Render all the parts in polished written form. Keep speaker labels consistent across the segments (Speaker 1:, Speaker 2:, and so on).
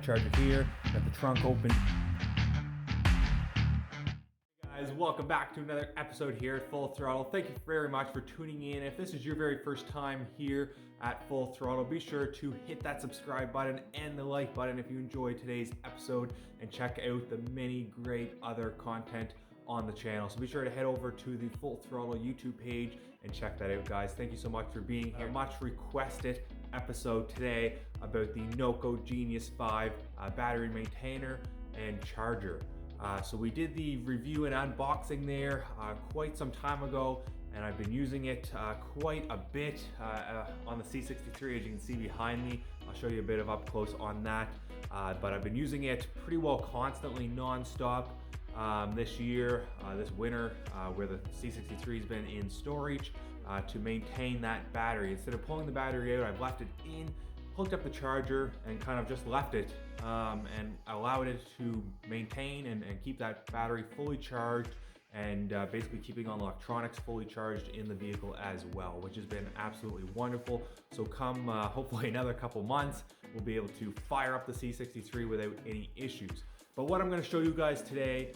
Speaker 1: charger here, got the trunk open. Guys, welcome back to another episode here at Full Throttle. Thank you very much for tuning in. If this is your very first time here at Full Throttle, be sure to hit that subscribe button and the like button if you enjoyed today's episode, and check out the many great other content on the channel. So be sure to head over to the Full Throttle YouTube page and check that out, guys. Thank you so much for being here. Much requested episode today about the Noco Genius 5 battery maintainer and charger. So we did the review and unboxing there quite some time ago, and I've been using it quite a bit on the C63, as you can see behind me. I'll show you a bit of up close on that, but I've been using it pretty well constantly, non-stop this year, this winter, where the C63 has been in storage, to maintain that battery. Instead of pulling the battery out, I've left it in, hooked up the charger, and kind of just left it and allowed it to maintain and keep that battery fully charged, and basically keeping all electronics fully charged in the vehicle as well, which has been absolutely wonderful. So come hopefully another couple months, we'll be able to fire up the C63 without any issues. But what I'm going to show you guys today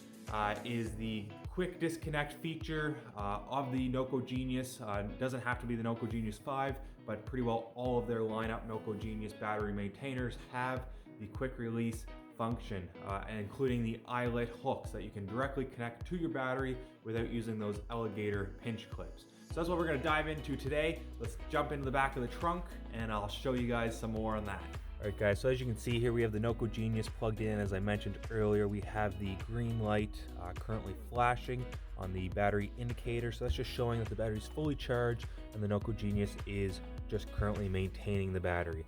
Speaker 1: is the quick disconnect feature of the Noco Genius. It doesn't have to be the Noco Genius 5, but pretty well all of their lineup Noco Genius battery maintainers have the quick release function, including the eyelet hooks that you can directly connect to your battery without using those alligator pinch clips. So that's what we're going to dive into today. Let's jump into the back of the trunk and I'll show you guys some more on that. Alright guys, so as you can see here, we have the Noco Genius plugged in. As I mentioned earlier, we have the green light currently flashing on the battery indicator, so that's just showing that the battery is fully charged and the Noco Genius is just currently maintaining the battery.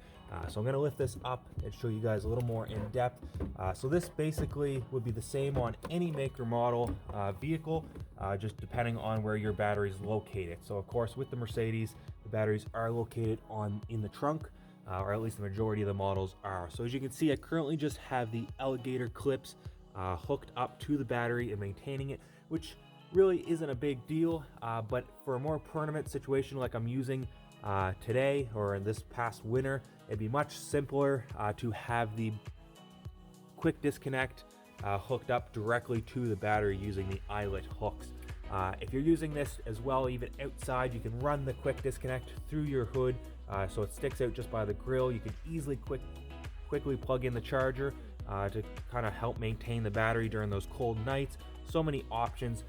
Speaker 1: So I'm going to lift this up and show you guys a little more in depth. So this basically would be the same on any make or model vehicle, just depending on where your battery is located. So of course with the Mercedes, the batteries are located in the trunk, or at least the majority of the models are. So as you can see, I currently just have the alligator clips hooked up to the battery and maintaining it, which really isn't a big deal, but for a more permanent situation like I'm using today or in this past winter, it'd be much simpler to have the quick disconnect hooked up directly to the battery using the eyelet hooks. If you're using this as well, even outside, you can run the quick disconnect through your hood, so it sticks out just by the grill. You can easily quickly plug in the charger to kind of help maintain the battery during those cold nights. So many options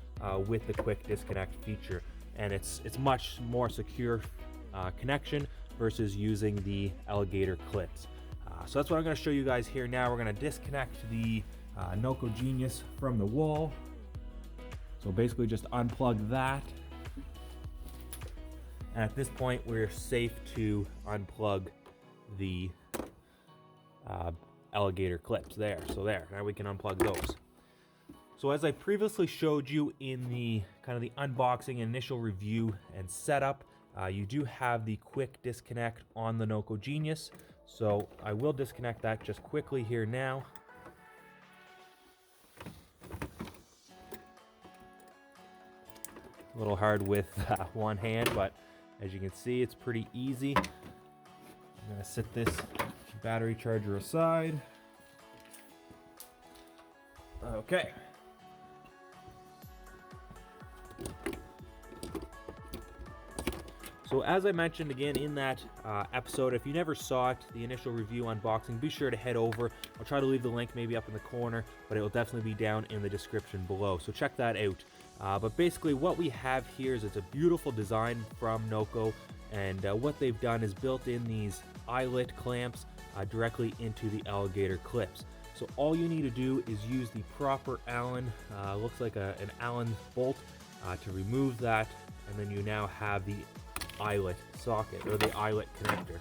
Speaker 1: with the quick disconnect feature, and it's much more secure connection versus using the alligator clips. So that's what I'm going to show you guys here now. We're going to disconnect the Noco Genius from the wall. So basically just unplug that. And at this point, we're safe to unplug the alligator clips there. So there, now we can unplug those. So as I previously showed you in the kind of the unboxing initial review and setup, you do have the quick disconnect on the Noco Genius. So I will disconnect that just quickly here now. A little hard with one hand, but as you can see, it's pretty easy. I'm gonna set this battery charger aside. Okay. So as I mentioned again in that episode, if you never saw it, the initial review unboxing, be sure to head over. I'll try to leave the link maybe up in the corner, but it will definitely be down in the description below. So check that out. But basically what we have here is it's a beautiful design from Noco, and what they've done is built in these eyelet clamps directly into the alligator clips. So all you need to do is use the proper Allen, looks like an Allen bolt, to remove that, and then you now have the eyelet socket or the eyelet connector,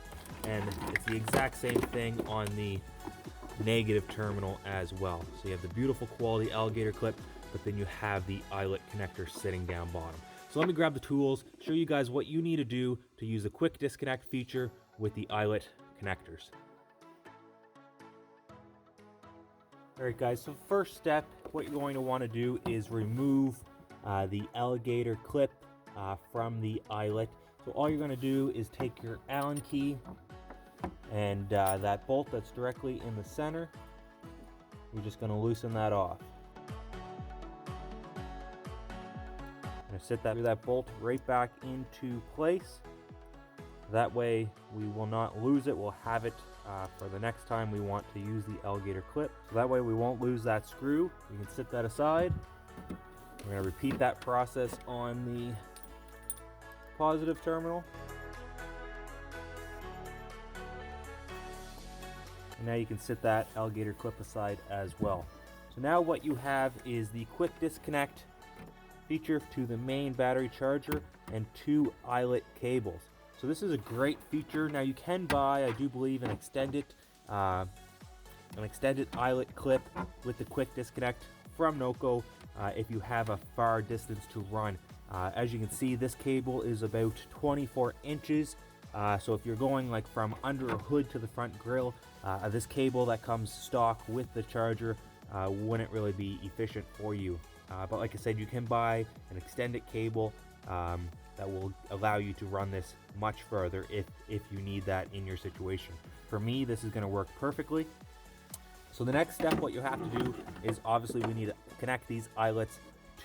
Speaker 1: and it's the exact same thing on the negative terminal as well. So you have the beautiful quality alligator clip, but then you have the eyelet connector sitting down bottom. So let me grab the tools, show you guys what you need to do to use the quick disconnect feature with the eyelet connectors. Alright guys, so first step, what you're going to want to do is remove the alligator clip from the eyelet. So all you're going to do is take your Allen key And that bolt that's directly in the center, you're just going to loosen that off. I'm going to sit that bolt right back into place. That way we will not lose it. We'll have it for the next time we want to use the alligator clip. So that way we won't lose that screw. You can set that aside. We're going to repeat that process on the positive terminal. And now you can set that alligator clip aside as well. So now what you have is the quick disconnect feature to the main battery charger and 2 eyelet cables. So this is a great feature. Now you can buy, I do believe, an extended eyelet clip with the quick disconnect from Noco if you have a far distance to run. As you can see, this cable is about 24 inches. So if you're going like from under a hood to the front grille, this cable that comes stock with the charger wouldn't really be efficient for you. But like I said, you can buy an extended cable that will allow you to run this much further if you need that in your situation. For me, this is going to work perfectly. So the next step, what you have to do is obviously we need to connect these eyelets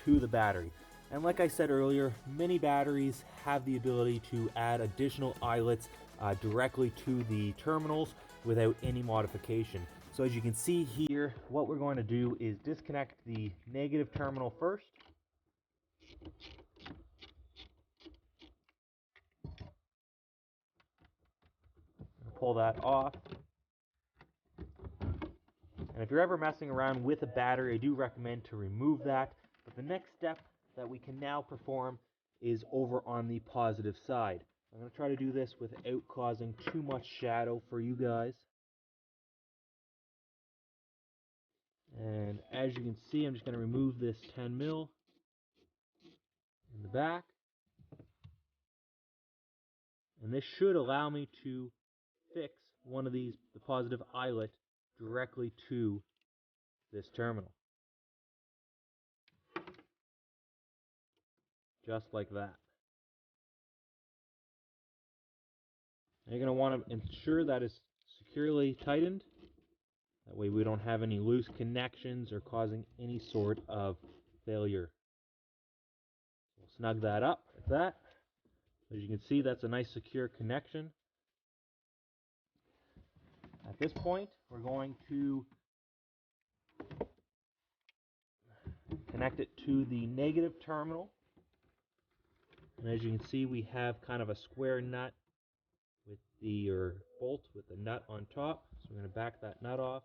Speaker 1: to the battery. And like I said earlier, many batteries have the ability to add additional eyelets directly to the terminals without any modification. So as you can see here, what we're going to do is disconnect the negative terminal first. Pull that off. And if you're ever messing around with a battery, I do recommend to remove that. But the next step that we can now perform is over on the positive side. I'm going to try to do this without causing too much shadow for you guys. And as you can see, I'm just going to remove this 10 mil in the back. And this should allow me to fix one of these, the positive eyelet, directly to this terminal. Just like that. And you're going to want to ensure that it's securely tightened. That way we don't have any loose connections or causing any sort of failure. We'll snug that up like that. As you can see, that's a nice secure connection. At this point, we're going to connect it to the negative terminal. And as you can see, we have kind of a square nut with the bolt with the nut on top. So we're going to back that nut off.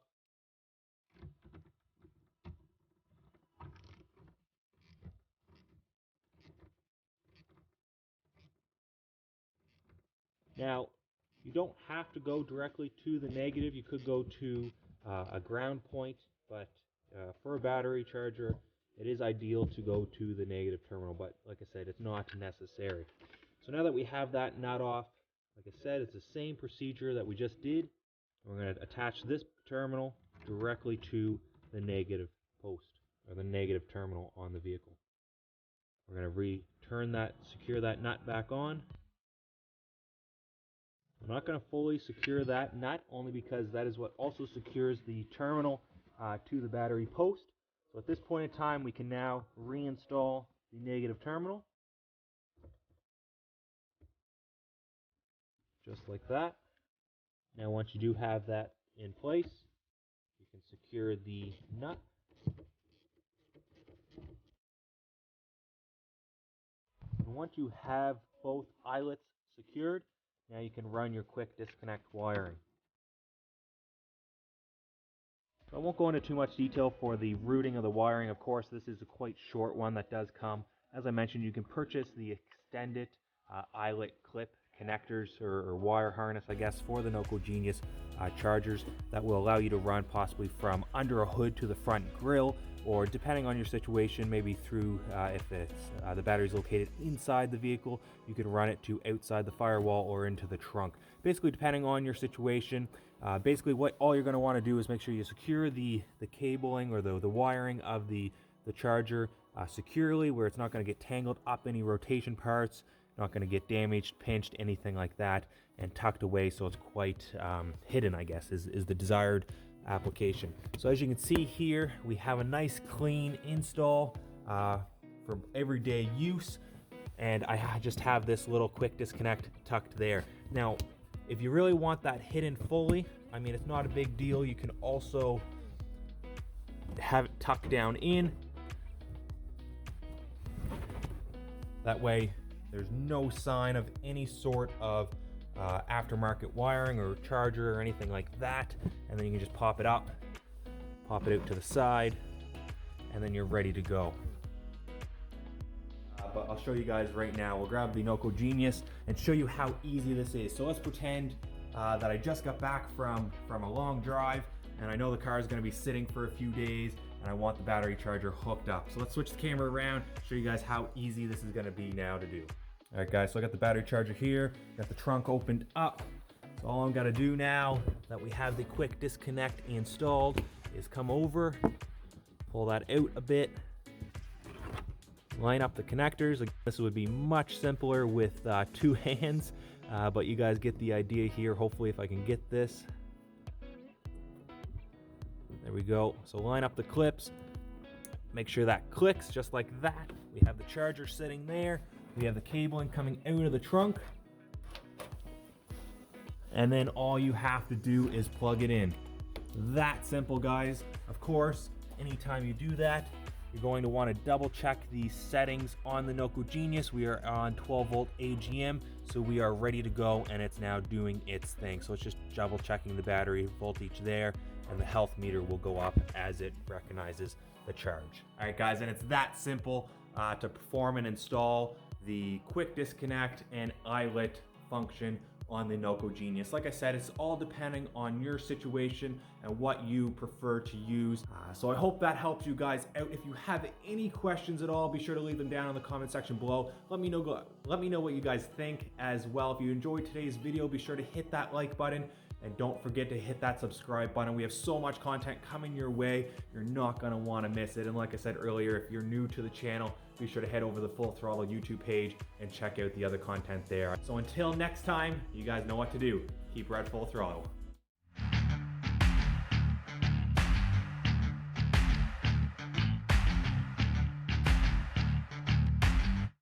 Speaker 1: Now, you don't have to go directly to the negative. You could go to a ground point, but for a battery charger, it is ideal to go to the negative terminal. But like I said, it's not necessary. So now that we have that nut off, like I said, it's the same procedure that we just did. We're going to attach this terminal directly to the negative post, or the negative terminal on the vehicle. We're going to return that, secure that nut back on. I'm not going to fully secure that nut, only because that is what also secures the terminal to the battery post. So at this point in time, we can now reinstall the negative terminal. Just like that. Now once you do have that in place, you can secure the nut. And once you have both eyelets secured, now you can run your quick disconnect wiring. I won't go into too much detail for the routing of the wiring. Of course, this is a quite short one that does come. As I mentioned, you can purchase the extended eyelet clip connectors or wire harness, I guess, for the Noco Genius chargers that will allow you to run possibly from under a hood to the front grille, or depending on your situation, maybe through, if it's, the battery is located inside the vehicle, you can run it to outside the firewall or into the trunk. Basically, depending on your situation, basically what all you're going to want to do is make sure you secure the cabling or the wiring of the charger securely, where it's not going to get tangled up any rotation parts, not going to get damaged, pinched, anything like that. and tucked away so it's quite hidden, I guess, is the desired application. So as you can see here, we have a nice clean install for everyday use, and I just have this little quick disconnect tucked there. Now, if you really want that hidden fully, I mean, it's not a big deal. You can also have it tucked down in. That way, there's no sign of any sort of aftermarket wiring or charger or anything like that. And then you can just pop it up, pop it out to the side, and then you're ready to go. But I'll show you guys right now. We'll grab the Noco Genius and show you how easy this is. So let's pretend that I just got back from a long drive, and I know the car is going to be sitting for a few days, and I want the battery charger hooked up. So let's switch the camera around, show you guys how easy this is going to be now to do. All right, guys, so I got the battery charger here, got the trunk opened up. So all I'm gonna do now that we have the quick disconnect installed is come over, pull that out a bit, line up the connectors. This would be much simpler with 2 hands, but you guys get the idea here. Hopefully, if I can get this. There we go. So line up the clips, make sure that clicks just like that. We have the charger sitting there. We have the cabling coming out of the trunk. And then all you have to do is plug it in. That simple, guys. Of course, anytime you do that, you're going to want to double check the settings on the Noco Genius. We are on 12 volt AGM, so we are ready to go, and it's now doing its thing. So it's just double checking the battery voltage there, and the health meter will go up as it recognizes the charge. All right, guys, and it's that simple to perform and install the quick disconnect and eyelet function on the Noco Genius. Like I said, it's all depending on your situation and what you prefer to use. So I hope that helps you guys out. If you have any questions at all, be sure to leave them down in the comment section below. Let me know what you guys think as well. If you enjoyed today's video, be sure to hit that like button. And don't forget to hit that subscribe button. We have so much content coming your way. You're not gonna wanna miss it. And like I said earlier, if you're new to the channel, be sure to head over to the Full Throttle YouTube page and check out the other content there. So until next time, you guys know what to do. Keep red full throttle.